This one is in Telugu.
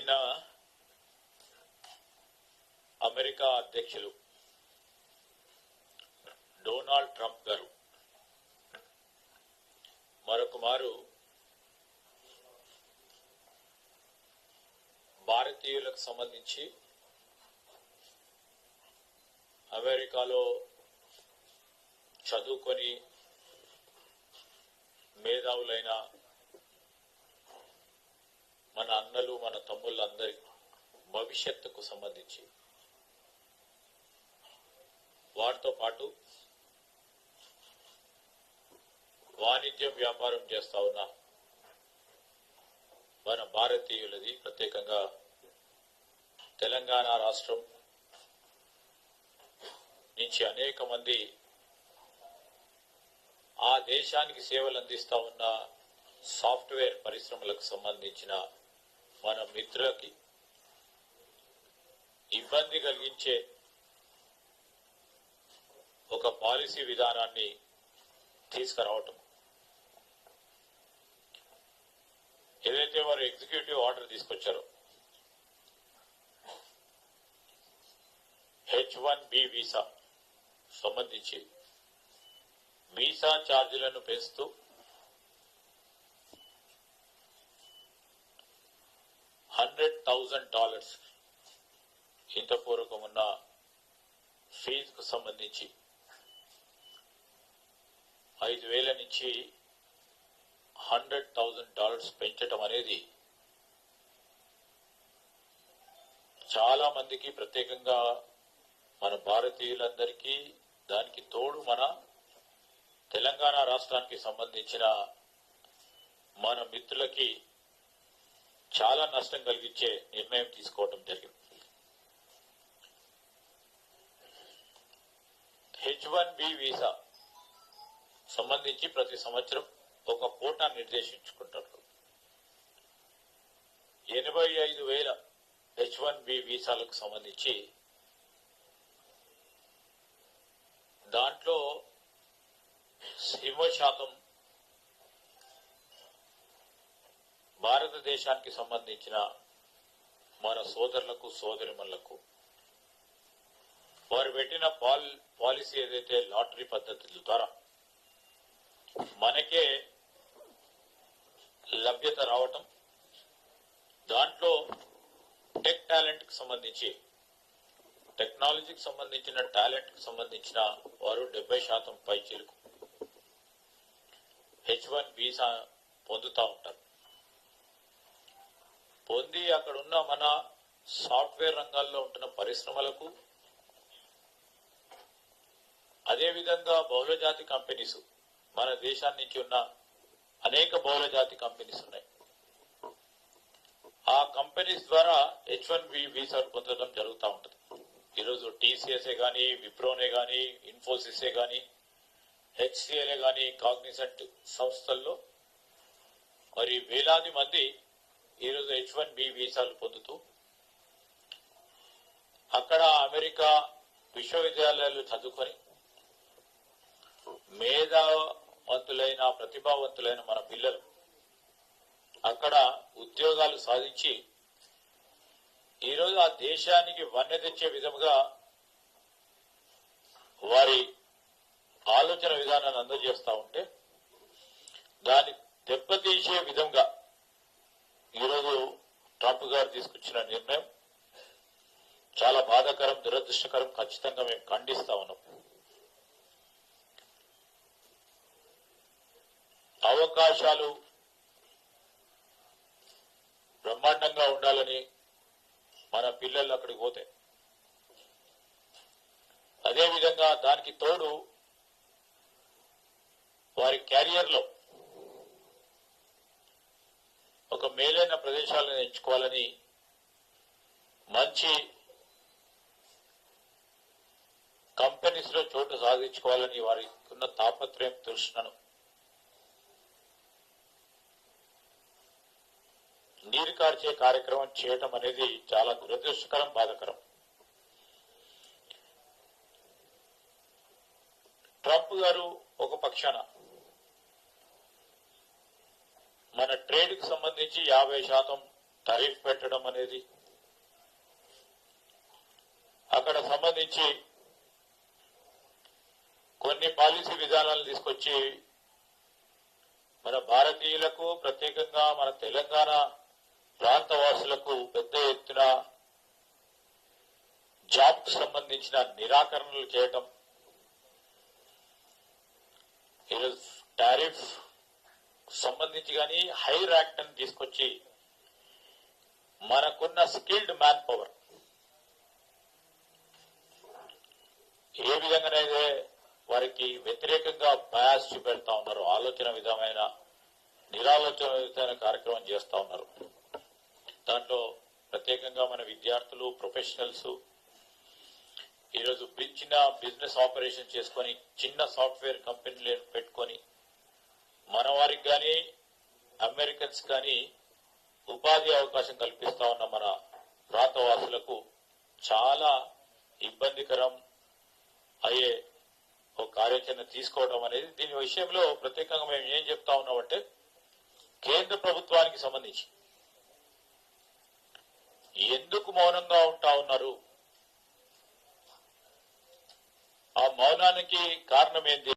నిన్న అమెరికా అధ్యక్షులు డొనాల్డ్ ట్రంప్ గారు మరొక మారు భారతీయులకు సంబంధించి అమెరికాలో చదువుకొని మేధావులైన మన అన్నలు మన తమ్ముళ్ళందరి భవిష్యత్తుకు సంబంధించి వాటితో పాటు వాణిజ్యం వ్యాపారం చేస్తా ఉన్న మన భారతీయులది ప్రత్యేకంగా తెలంగాణ రాష్ట్రం నుంచి అనేక మంది ఆ దేశానికి సేవలు అందిస్తా ఉన్న సాఫ్ట్వేర్ పరిశ్రమలకు సంబంధించిన మన మిత్రులకి ఇబ్బంది కలిగించే ఒక పాలసీ విధానాన్ని తీసుకురావటం, ఏదైతే వారు ఎగ్జిక్యూటివ్ ఆర్డర్ తీసుకొచ్చారో H-1B వీసా సంబంధించి వీసా ఛార్జీలను పెంచుతూ $100,000 ఇంతపూర్వకం ఉన్న ఫీజుకు సంబంధించి 5,000 నుంచి $100,000 పెంచటం అనేది చాలా మందికి, ప్రత్యేకంగా మన భారతీయులందరికీ, దానికి తోడు మన తెలంగాణ రాష్ట్రానికి సంబంధించిన మన మిత్రులకి చాలా నష్టం కలిగించే నిర్ణయం తీసుకోవడం జరిగింది. H-1B వీసా సంబంధించి ప్రతి సంవత్సరం ఒక కోటా నిర్దేశించుకుంటారు. 85,000 H-1B వీసాలకు సంబంధించి దాంట్లో 1% భారతదేశానికి సంబంధించిన మన సోదరులకు సోదరిమణులకు వారు పెట్టిన పాలసీ ఏదైతే లాటరీ పద్ధతుల ద్వారా మనకే లభ్యత రావటం, దాంట్లో టెక్ టాలెంట్ కి సంబంధించి, టెక్నాలజీకి సంబంధించిన టాలెంట్ కి సంబంధించిన వారు 70% పైచిలుకు H-1 వీసా పొందుతా ఉంటారు. పొంది అక్కడ ఉన్న మన సాఫ్ట్వేర్ రంగాల్లో ఉంటున్న పరిశ్రమలకు, అదేవిధంగా బహుళజాతి కంపెనీస్, మన దేశాన్ని నుంచి ఉన్న అనేక బహుళజాతి కంపెనీస్ ఉన్నాయి. ఆ కంపెనీస్ ద్వారా H-1B వీసాలు పొందడం జరుగుతూ ఉంటుంది. ఈరోజు TCSఏ కానీ, విప్రోనే కానీ, ఇన్ఫోసిసే కానీ, HCLఏ కానీ, కాగ్నిసెంట్ సంస్థల్లో మరి వేలాది మంది ఈరోజు H-1B వీసాలు పొందుతూ అక్కడ అమెరికా విశ్వవిద్యాలయాలు చదువుకొని మేధావంతులైన, ప్రతిభావంతులైన మన పిల్లలు అక్కడ ఉద్యోగాలు సాధించి ఈరోజు ఆ దేశానికి వన్నె తెచ్చే విధముగా వారి ఆలోచన విధానాన్ని అందజేస్తా ఉంటే దాన్ని దెబ్బతీసే విధంగా ఈరోజు ట్రంప్ గారు తీసుకొచ్చిన నిర్ణయం చాలా బాధాకరం, దురదృష్టకరం. ఖచ్చితంగా మేము ఖండిస్తా ఉన్నాం. అవకాశాలు బ్రహ్మాండంగా ఉండాలని మన పిల్లలు అక్కడికి పోతే, అదేవిధంగా దానికి తోడు వారి క్యారియర్ లో ఒక మేలైన ప్రదేశాలను ఎంచుకోవాలని, మంచి కంపెనీస్ లో చోటు సాధించుకోవాలని వారికి ఉన్న తాపత్రయం తృష్ణను నీరు కార్చే కార్యక్రమం చేయటం అనేది చాలా దురదృష్టకరం, బాధాకరం. ట్రంప్ గారు ఒక పక్షాన మన ట్రేడ్ కు సంబంధించి 50% టారిఫ్ పెట్టడం అనేది అక్కడ సంబంధించి కొన్ని పాలసీ విధానాలు తీసుకొచ్చి మన భారతీయులకు ప్రత్యేకంగా మన తెలంగాణ ప్రాంత వాసులకు పెద్ద ఎత్తున జాబ్ కు సంబంధించిన నిరాకరణలు చేయటం, ఈరోజు టారిఫ్ సంబంధించి కానీ హైర్ యాక్ట్ అని తీసుకొచ్చి మనకున్న స్కిల్డ్ మ్యాన్ పవర్ ఏ విధంగానైతే వారికి వ్యతిరేకంగా బయాస్ చూపెడతా ఉన్నారు, ఆలోచన విధమైన నిరాలోచన విధమైన కార్యక్రమం చేస్తా ఉన్నారు. దాంట్లో ప్రత్యేకంగా మన విద్యార్థులు, ప్రొఫెషనల్స్ ఈరోజు చిన్న బిజినెస్ ఆపరేషన్ చేసుకొని చిన్న సాఫ్ట్వేర్ కంపెనీలు పెట్టుకొని మన వారికి కానీ అమెరికన్స్ కానీ ఉపాధి అవకాశం కల్పిస్తా ఉన్న మన ప్రాంతవాసులకు చాలా ఇబ్బందికరం అయ్యే ఒక కార్యాచరణ తీసుకోవడం అనేది, దీని విషయంలో ప్రత్యేకంగా మేము ఏం చెప్తా ఉన్నామంటే కేంద్ర ప్రభుత్వానికి సంబంధించి ఎందుకు మౌనంగా ఉంటా ఉన్నారు, ఆ మౌనానికి కారణం ఏంటి,